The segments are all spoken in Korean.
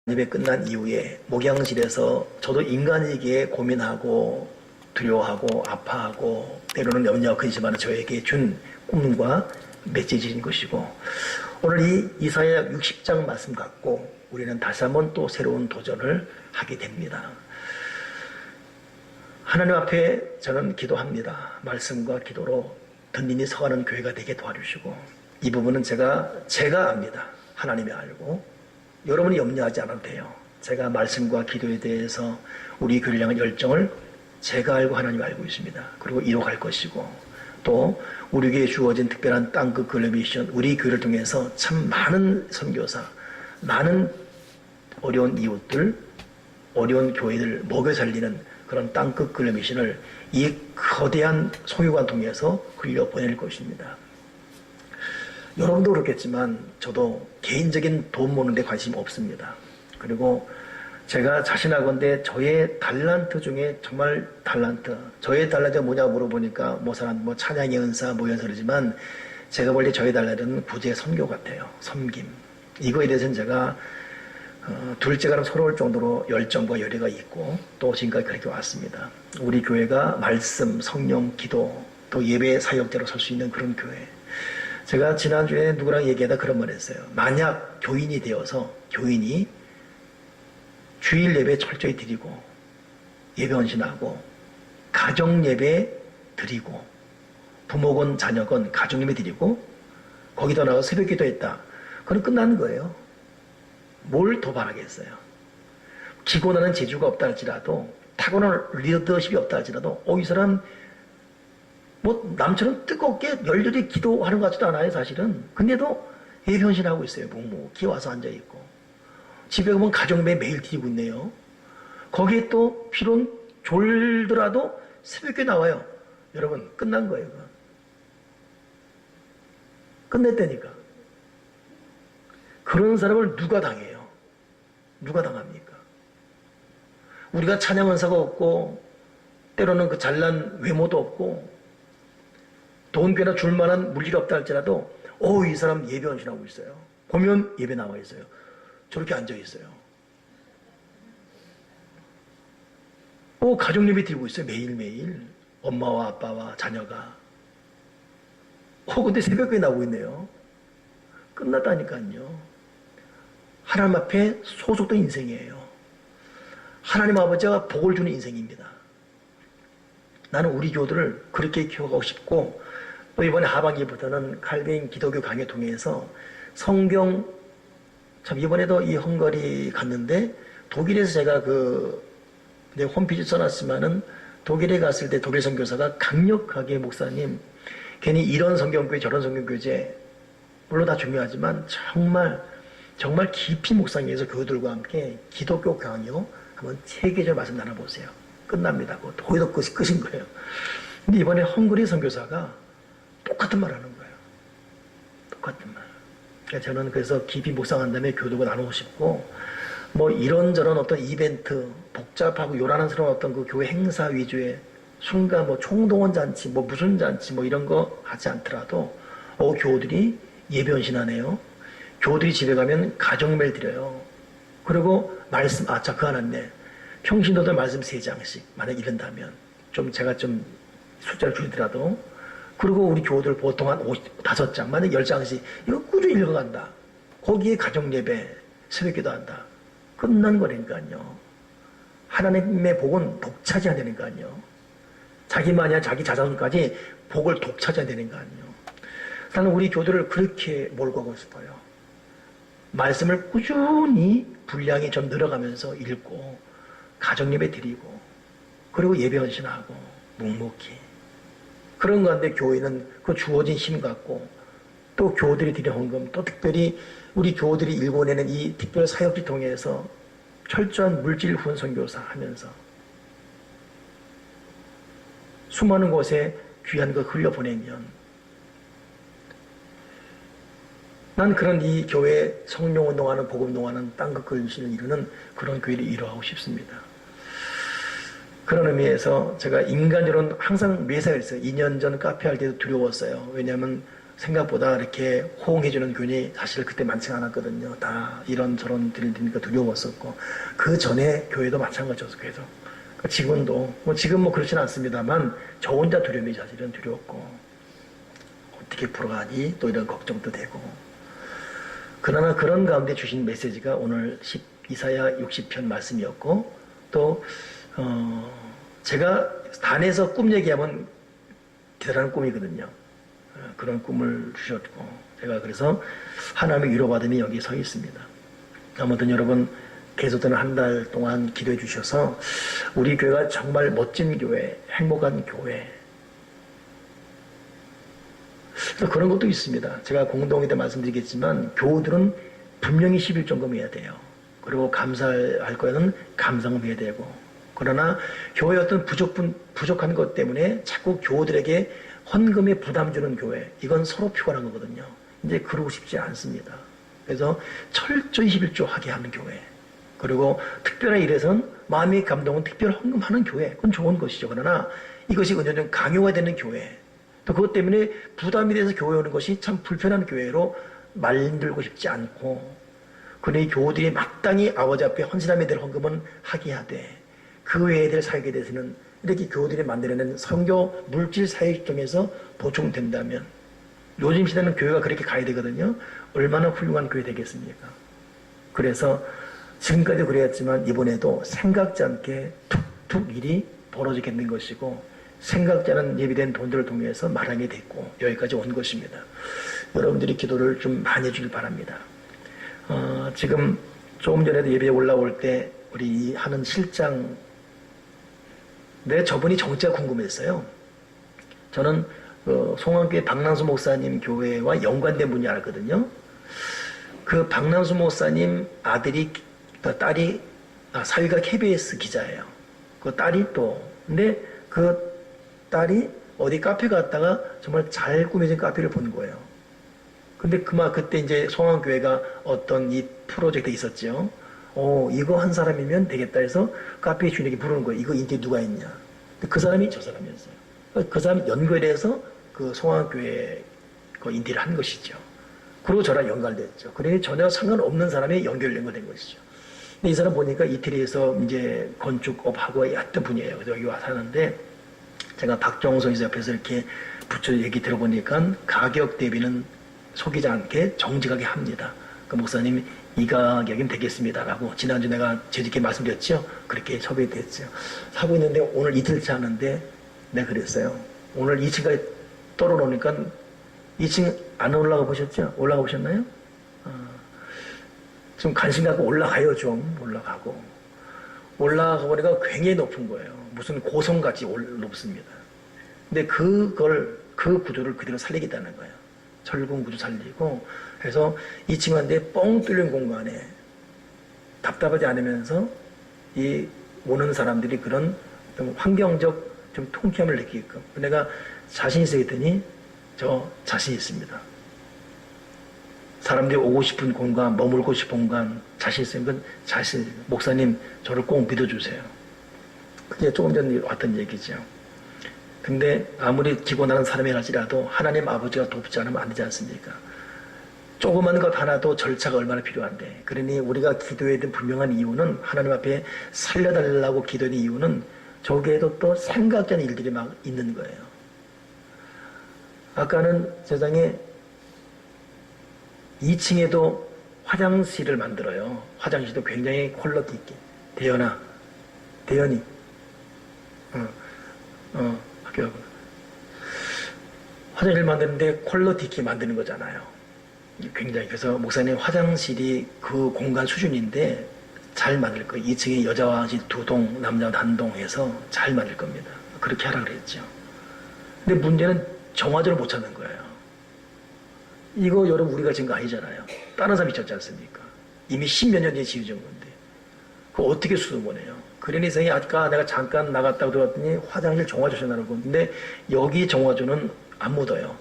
예배 끝난 이후에 목양실에서 저도 인간이기에 고민하고 두려워하고 아파하고 때로는 염려와 근심하는 저에게 준 꿈과 메시지인 것이고, 오늘 이 이사야 60장 말씀 갖고 우리는 다시 한번 또 새로운 도전을 하게 됩니다. 하나님 앞에 저는 기도합니다. 말씀과 기도로 든든히 서가는 교회가 되게 도와주시고, 이 부분은 제가 압니다. 하나님이 알고 여러분이 염려하지 않아도 돼요. 제가 말씀과 기도에 대해서 우리 교회를 향한 열정을 제가 알고 하나님 알고 있습니다. 그리고 이룩할 것이고, 또 우리 교회에 주어진 특별한 땅끝 글로벌 미션, 우리 교회를 통해서 참 많은 선교사, 많은 어려운 이웃들, 어려운 교회들 먹여 살리는 그런 땅끝 글로벌 미션을 이 거대한 송유관 통해서 흘려보낼 것입니다. 여러분도 그렇겠지만 저도 개인적인 돈 모는 데 관심이 없습니다. 그리고 제가 자신하건대 저의 달란트 중에 정말 저의 달란트가 뭐냐 물어보니까 뭐 찬양의 은사 뭐 이런 소리지만, 제가 볼 때 저의 달란트는 구제 선교 같아요. 섬김. 이거에 대해서는 제가 둘째가랑 서러울 정도로 열정과 열의가 있고 또 지금까지 그렇게 왔습니다. 우리 교회가 말씀, 성령, 기도, 또 예배 사역자로 설 수 있는 그런 교회. 제가 지난주에 누구랑 얘기하다 그런 말 했어요. 만약 교인이 되어서 교인이 주일 예배 철저히 드리고 예배 헌신하고 가정 예배 드리고 부모건 자녀건 가정 예배 드리고 거기다 나가서 새벽 기도했다. 그건 끝나는 거예요. 뭘 더 바라겠어요. 기고나는 재주가 없다 할지라도, 타고난 리더십이 없다 할지라도, 이 사람 뭐 남처럼 뜨겁게 열렬히 기도하는 것 같지도 않아요, 사실은. 근데도 예배 헌신하고 있어요. 묵묵히 와서 앉아있고. 집에 가면 가정예배 매일 드리고 있네요. 거기에 또 비론 졸더라도 새벽에 나와요. 여러분, 끝난 거예요. 그건. 끝냈다니까. 그런 사람을 누가 당해요? 누가 당합니까? 우리가 찬양 은사가 없고 때로는 그 잘난 외모도 없고 돈 꽤나 줄만한 물질이 없다 할지라도 이 사람 예배 헌신하고 있어요. 보면 예배 나와 있어요. 저렇게 앉아 있어요. 가정 예배 드리고 있어요. 매일매일 엄마와 아빠와 자녀가. 근데 새벽에 나오고 있네요. 끝났다니까요. 하나님 앞에 소속된 인생이에요. 하나님 아버지가 복을 주는 인생입니다. 나는 우리 교들을 그렇게 키워가고 싶고, 또 이번에 하반기부터는 칼빈 기독교 강의 통해서 성경, 참 이번에도 이 헝가리 갔는데 독일에서 제가 내 홈페이지 써놨지만은, 독일에 갔을 때 독일 선교사가 강력하게 목사님, 괜히 이런 성경교회 저런 성경교제 물론 다 중요하지만 정말 깊이 묵상해서 교우들과 함께 기독교 강요 한번 3계절 말씀 나눠보세요. 끝납니다. 거기도 끝인 거예요. 근데 이번에 헝가리 선교사가 똑같은 말 하는 거예요. 똑같은 말. 그러니까 저는 그래서 깊이 묵상한 다음에 교우들과 나누고 싶고, 이런저런 어떤 이벤트, 복잡하고 요란스러운 어떤 그 교회 행사 위주의 순간 총동원 잔치, 무슨 잔치, 이런 거 하지 않더라도, 교우들이 예배 헌신하네요. 교우들이 집에 가면 가정매를 드려요. 그리고 말씀, 그거 하나네. 평신도들 말씀 3장씩, 만약 이른다면, 제가 숫자를 줄이더라도, 그리고 우리 교우들 보통 한 5장, 만약 10장씩, 이거 꾸준히 읽어간다. 거기에 가정예배, 새벽기도 한다. 끝난 거니까요. 하나님의 복은 독차지해야 되니까요. 자기만이야 자기 자손까지 복을 독차지해야 되니까요. 나는 우리 교우들을 그렇게 몰고 가고 싶어요. 말씀을 꾸준히 분량이 좀 늘어가면서 읽고 가정예배 드리고 그리고 예배 헌신하고 묵묵히 그런 가운데 교회는 그 주어진 힘 갖고 또 교우들이 드린 헌금, 또 특별히 우리 교우들이 일궈내는 이 특별 사역을 통해서 철저한 물질 후원 선교사 하면서 수많은 곳에 귀한 거 흘려보내면, 난 그런 이 교회 성령운동하는 복음운동하는 땅끝 글씨를 이루는 그런 교회를 이루하고 싶습니다. 그런 의미에서 제가 인간적으로는 항상 매사했어요. 2년 전 카페 할 때도 두려웠어요. 왜냐하면 생각보다 이렇게 호응해주는 교인이 사실 그때 많지 않았거든요. 다 이런저런 들으니까 두려웠었고, 그 전에 교회도 마찬가지였어요. 그래서 지금도 지금 그렇지는 않습니다만 저 혼자 두려움이 사실은 두려웠고, 어떻게 풀어가니 또 이런 걱정도 되고. 그러나 그런 가운데 주신 메시지가 오늘 이사야 60편 말씀이었고, 또 제가 단에서 꿈 얘기하면 대단한 꿈이거든요. 그런 꿈을 주셨고, 제가 그래서 하나님의 위로받음이 여기 서 있습니다. 아무튼 여러분 계속되는 한 달 동안 기도해 주셔서 우리 교회가 정말 멋진 교회, 행복한 교회, 그런 것도 있습니다. 제가 공동회 때 말씀드리겠지만 교우들은 분명히 11종금 해야 돼요. 그리고 감사할 거에는 감사금 해야 되고, 그러나 교회의 어떤 부족한 것 때문에 자꾸 교우들에게 헌금에 부담 주는 교회, 이건 서로 피곤한 거거든요. 이제 그러고 싶지 않습니다. 그래서 철저히 11조 하게 하는 교회, 그리고 특별한 일에서는 마음의 감동은 특별 헌금하는 교회, 그건 좋은 것이죠. 그러나 이것이 은연중 강요가 되는 교회, 또 그것 때문에 부담이 돼서 교회 오는 것이 참 불편한 교회로 만들고 싶지 않고, 그러니 교우들이 마땅히 아버지 앞에 헌신함에 대한 헌금은 하게 하되, 그 외에 될 사역에 대해서는 이렇게 교우들이 만들어낸 선교 물질 사역 중에서 보충된다면, 요즘 시대는 교회가 그렇게 가야 되거든요. 얼마나 훌륭한 교회 되겠습니까? 그래서 지금까지 그랬지만 이번에도 생각지 않게 툭툭 일이 벌어지겠는 것이고, 생각지 않은 예비된 돈들을 통해서 말하게 됐고 여기까지 온 것입니다. 여러분들이 기도를 좀 많이 해주길 바랍니다. 지금 조금 전에도 예배에 올라올 때 우리 하는 실장, 저분이 정체가 궁금했어요. 저는 송암교회 박남수 목사님 교회와 연관된 분이 알거든요. 그 박남수 목사님 딸이 사위가 KBS 기자예요. 그 딸이 근데 그 딸이 어디 카페 갔다가 정말 잘 꾸며진 카페를 본 거예요. 근데 그때 이제 송암교회가 어떤 이 프로젝트 있었죠. 이거 한 사람이면 되겠다 해서 카페 주인에게 부르는 거예요. 이거 인터뷰 누가 했냐. 근데 그 사람이 저 사람이었어요. 그 사람이 연결해서 그 송암교회 그 인터뷰를 한 것이죠. 그리고 저랑 연결됐죠. 그러니 전혀 상관없는 사람이 연결된 것이죠. 근데 이 사람 보니까 이태리에서 이제 건축업하고 했던 분이에요. 그래서 여기 와서 하는데, 제가 박정소 이사 옆에서 이렇게 붙여 얘기 들어보니까 가격 대비는 속이지 않게 정직하게 합니다. 그 목사님이 이 가격이면 되겠습니다라고 지난주 내가 재직게 말씀드렸죠. 그렇게 섭외됐죠. 사고 있는데 오늘 이틀째 하는데 내가 그랬어요. 오늘 2층까지 떨어놓으니까 2층 안 올라가 보셨죠? 올라가 보셨나요? 좀 관심 갖고 올라가요. 좀 올라가고. 올라가 보니까 굉장히 높은 거예요. 무슨 고성같이 높습니다. 근데 그 구조를 그대로 살리겠다는 거예요. 철근 구조 살리고, 그래서 2층 한데 뻥 뚫린 공간에 답답하지 않으면서 이 오는 사람들이 그런 좀 환경적 좀 통쾌함을 느끼게끔. 내가 자신 있어 했더니 저 자신 있습니다. 사람들이 오고 싶은 공간, 머물고 싶은 공간, 자신 있으면 목사님 저를 꼭 믿어주세요. 그게 조금 전에 왔던 얘기죠. 근데 아무리 기고나는 사람이랄지라도 하나님 아버지가 돕지 않으면 안 되지 않습니까? 조그만 것 하나도 절차가 얼마나 필요한데, 그러니 우리가 기도해야 될 분명한 이유는, 하나님 앞에 살려달라고 기도하는 이유는 저기에도 또 생각지 않은 일들이 막 있는 거예요. 아까는 세상에 2층에도 화장실을 만들어요. 화장실도 굉장히 퀄리티 있게. 대연이 학교 화장실 만드는데 퀄리티 있게 만드는 거잖아요. 굉장히. 그래서 목사님 화장실이 그 공간 수준인데 잘 만들 거예요. 2층에 여자 화장실 2동, 남자 단동 해서 잘 만들 겁니다. 그렇게 하라 그랬죠. 근데 문제는 정화조를 못 찾는 거예요. 이거 여러분 우리가 지은 거 아니잖아요. 다른 사람이 졌지 않습니까? 이미 10몇 년 뒤에 지어진 건데 그거 어떻게 수습원해요? 그러니 생이 아까 내가 잠깐 나갔다고 들어왔더니 화장실 정화조 전화를 건데, 여기 정화조는 안 묻어요.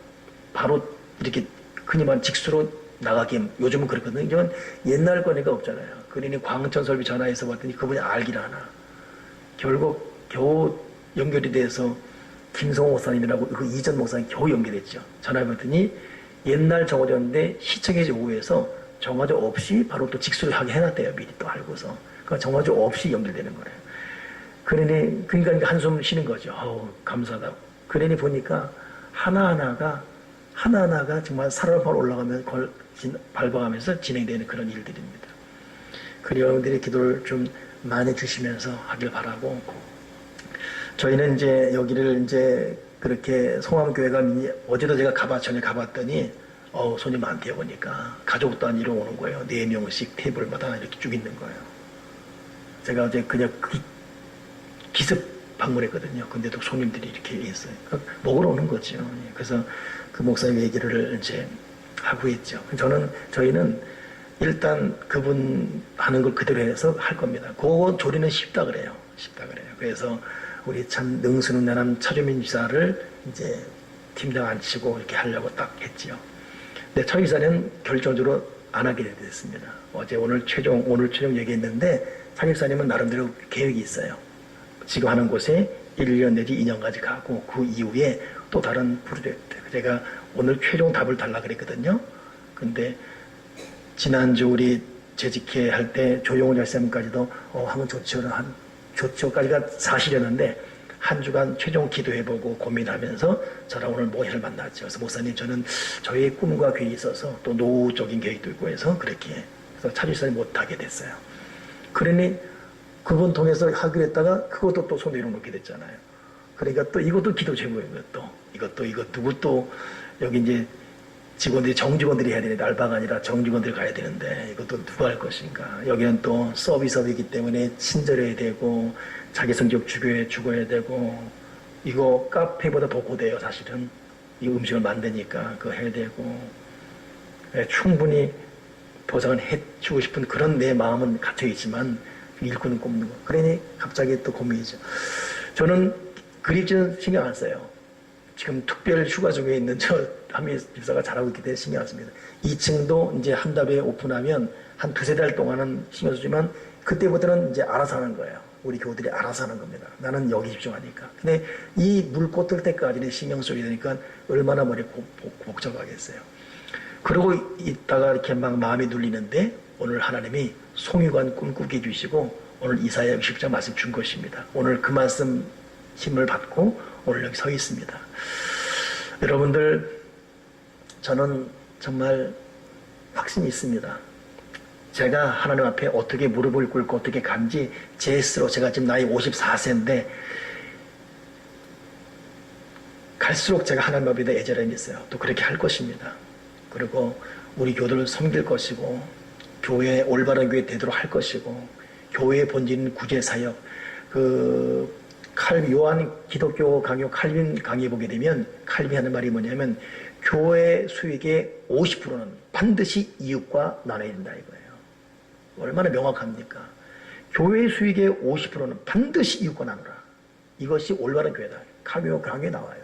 바로 이렇게 흔히 말하는 직수로 나가게. 요즘은 그렇거든요. 이건 옛날 거니까 없잖아요. 그러니 광천설비 전화해서 봤더니 그분이 알기를 하나. 결국 겨우 연결이 돼서 김성호 목사님이라고 그 이전 목사님 겨우 연결했죠. 전화해봤더니 옛날 정화조인데 시청의 요구에서 정화조 없이 바로 또 직수를 하게 해놨대요. 미리 또 알고서. 그러니까 정화조 없이 연결되는 거예요. 그러니까 한숨 쉬는 거죠. 감사하다고. 그러니 보니까 하나하나가 정말 살얼음판 올라가면 밟아가면서 진행되는 그런 일들입니다. 그리 여러분들의 기도를 좀 많이 주시면서 하길 바라고, 저희는 이제 여기를 이제 그렇게 성함교회가 어제도 제가 전에 가봤더니 손이 많대요. 보니까 가족 단위로 오는 거예요. 4명씩 테이블마다 이렇게 쭉 있는 거예요. 제가 어제 그냥 기습 방문했거든요. 근데도 손님들이 이렇게 있어요. 그러니까 먹으러 오는 거죠. 그래서 그 목사님 얘기를 이제 하고 있죠. 저희는 일단 그분 하는 걸 그대로 해서 할 겁니다. 그거 조리는 쉽다 그래요. 그래서 우리 참 능수능란한 차주민 지사를 이제 팀장 앉히고 이렇게 하려고 딱 했지요. 근데 차 지사는 결정적으로 안 하게 됐습니다. 오늘 최종 얘기했는데, 차 지사님은 나름대로 계획이 있어요. 지금 하는 곳에 1년 내지 2년까지 가고, 그 이후에 또 다른 프로젝트. 제가 오늘 최종 답을 달라 그랬거든요. 근데 지난주 우리 재직회 할 때 조용훈 열사님까지도 하면 좋지요까지가 사실이었는데, 한 주간 최종 기도해보고 고민하면서 저랑 오늘 목요일을 만났죠. 그래서 목사님, 저는 저희의 꿈과 계획이 있어서 또 노후적인 계획도 있고 해서 그래서 차주사님 못하게 됐어요. 그러니 그분 통해서 하기로 했다가 그것도 또 손 내려놓게 됐잖아요. 그러니까 또 이것도 기도 제목인 것도 이거 누구 또 여기 이제 직원들이 정직원들이 해야 되는데, 알바가 아니라 정직원들이 가야 되는데 이것도 누가 할 것인가. 여기는 또 서비스업이기 때문에 친절해야 되고 자기 성격 죽어야 되고, 이거 카페보다 더 고돼요. 사실은 이 음식을 만드니까 그거 해야 되고, 충분히 보상을 해주고 싶은 그런 내 마음은 갇혀있지만 일꾼은 꼽는 거. 그러니 갑자기 또 고민이죠. 저는 그립지는 신경 안 써요. 지금 특별 휴가 중에 있는 한미 집사가 잘하고 있기 때문에 신경 안 씁니다. 2층도 이제 한 달에 오픈하면 한 2-3달 동안은 신경 쓰지만, 그때부터는 이제 알아서 하는 거예요. 우리 교우들이 알아서 하는 겁니다. 나는 여기 집중하니까. 근데 이 물 꽂을 때까지는 신경 써야 되니까 얼마나 머리 복잡하겠어요. 그러고 있다가 이렇게 막 마음이 눌리는데, 오늘 하나님이 송유관 꿈꾸게 해주시고 오늘 이사야 60장 말씀 준 것입니다. 오늘 그 말씀 힘을 받고 오늘 여기 서 있습니다. 여러분들, 저는 정말 확신이 있습니다. 제가 하나님 앞에 어떻게 무릎을 꿇고 어떻게 간지 제 스스로, 제가 지금 나이 54세인데 갈수록 제가 하나님 앞에 애절함이 있어요. 또 그렇게 할 것입니다. 그리고 우리 교도를 섬길 것이고, 교회 올바른 교회 되도록 할 것이고, 교회의 본질은 구제사역, 요한 기독교 강요 칼빈 강의에 보게 되면 칼빈이 하는 말이 뭐냐면, 교회 수익의 50%는 반드시 이웃과 나눠야 된다 이거예요. 얼마나 명확합니까? 교회 수익의 50%는 반드시 이웃과 나누라. 이것이 올바른 교회다. 강요에 나와요.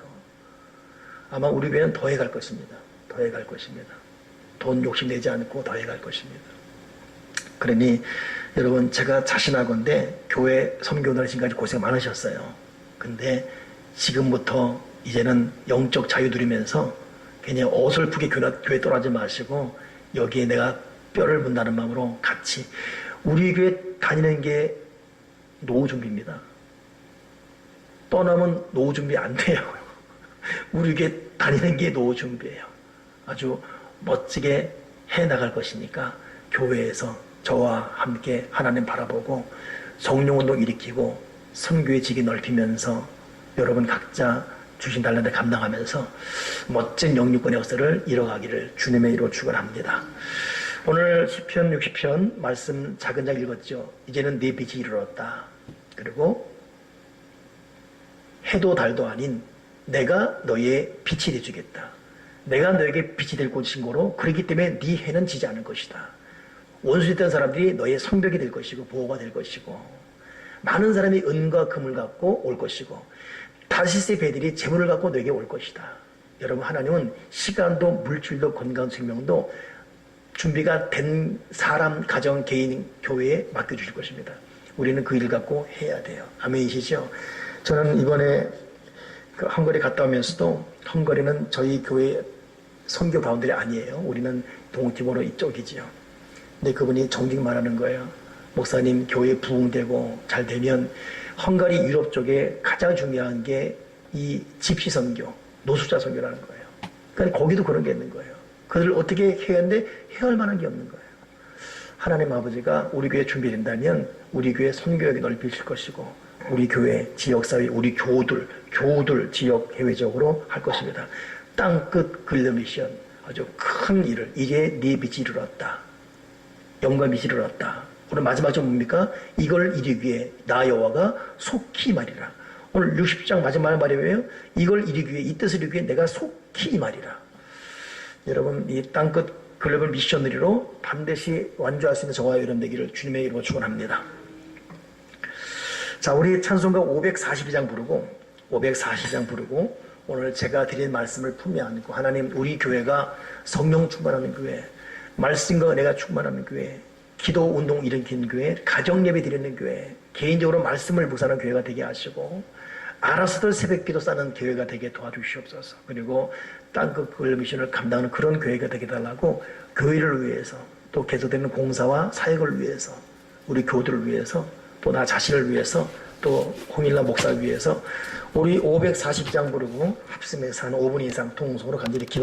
아마 우리 교회는 더해갈 것입니다. 돈 욕심내지 않고 더해갈 것입니다. 그러니 여러분, 제가 자신하건대 교회 선교하는 지금까지 고생 많으셨어요. 근데 지금부터 이제는 영적 자유 누리면서 그냥 어설프게 교회 떠나지 마시고, 여기에 내가 뼈를 문다는 마음으로 같이, 우리 교회 다니는 게 노후 준비입니다. 떠나면 노후 준비 안 돼요. 우리 교회 다니는 게 노후 준비예요. 아주 멋지게 해나갈 것이니까 교회에서 저와 함께 하나님 바라보고 성령운동 일으키고 선교의 직이 넓히면서 여러분 각자 주신 달란트 감당하면서 멋진 영육권의 역사를 이뤄가기를 주님의 이로 축원합니다. 오늘 시편 60편 말씀 작은 장 읽었죠. 이제는 네 빛이 이르렀다. 그리고 해도 달도 아닌 내가 너의 빛이 되주겠다. 내가 너에게 빛이 될 곳인고로, 그렇기 때문에 네 해는 지지 않을 것이다. 원수했던 사람들이 너의 성벽이 될 것이고 보호가 될 것이고, 많은 사람이 은과 금을 갖고 올 것이고, 다시스의 배들이 재물을 갖고 너에게 올 것이다. 여러분, 하나님은 시간도 물질도 건강 생명도 준비가 된 사람, 가정, 개인, 교회에 맡겨주실 것입니다. 우리는 그 일을 갖고 해야 돼요. 아멘이시죠? 저는 이번에 그 헝가리 갔다 오면서도, 헝가리는 저희 교회 선교 바운더리 아니에요. 우리는 동티모르 이쪽이지요. 근데 그분이 정직 말하는 거예요. 목사님, 교회 부흥되고 잘 되면 헝가리 유럽 쪽에 가장 중요한 게 이 집시 선교, 노숙자 선교라는 거예요. 그러니까 거기도 그런 게 있는 거예요. 그들을 어떻게 해야 하는데 해야 할 만한 게 없는 거예요. 하나님 아버지가 우리 교회 준비된다면 우리 교회 선교역이 넓히실 것이고 우리 교회, 지역사회, 우리 교우들 지역 해외적으로 할 것입니다. 땅끝 글러 미션, 아주 큰 일을, 이게 네 빛이 이르렀다. 영광 빛이 이르렀다. 오늘 마지막은 뭡니까? 이걸 이루기 위해 나 여호와가 속히 말이라. 오늘 60장 마지막 말이 뭐예요? 이걸 이루기 위해, 이 뜻을 이루기 위해 내가 속히 말이라. 여러분, 이 땅끝 글로벌 미셔너리로 반드시 완주할 수 있는 저와 여러분 되기를 주님의 이름으로 축원합니다. 자, 우리 찬송가 542장 부르고 오늘 제가 드린 말씀을 품에 안고 하나님, 우리 교회가 성령 충만하는 교회, 말씀과 은혜가 충만하는 교회, 기도 운동 일으키는 교회, 가정 예배 드리는 교회, 개인적으로 말씀을 묵상하는 교회가 되게 하시고 알아서들 새벽 기도 쌓는 교회가 되게 도와주시옵소서. 그리고 땅끝 글로벌 미션을 감당하는 그런 교회가 되게 달라고 교회를 위해서 또 계속되는 공사와 사역을 위해서 우리 교우들을 위해서 또 나 자신을 위해서 또 홍일남 목사를 위해서 우리 540장 부르고 합심해서 한 5분 이상 통성으로 간절히 기도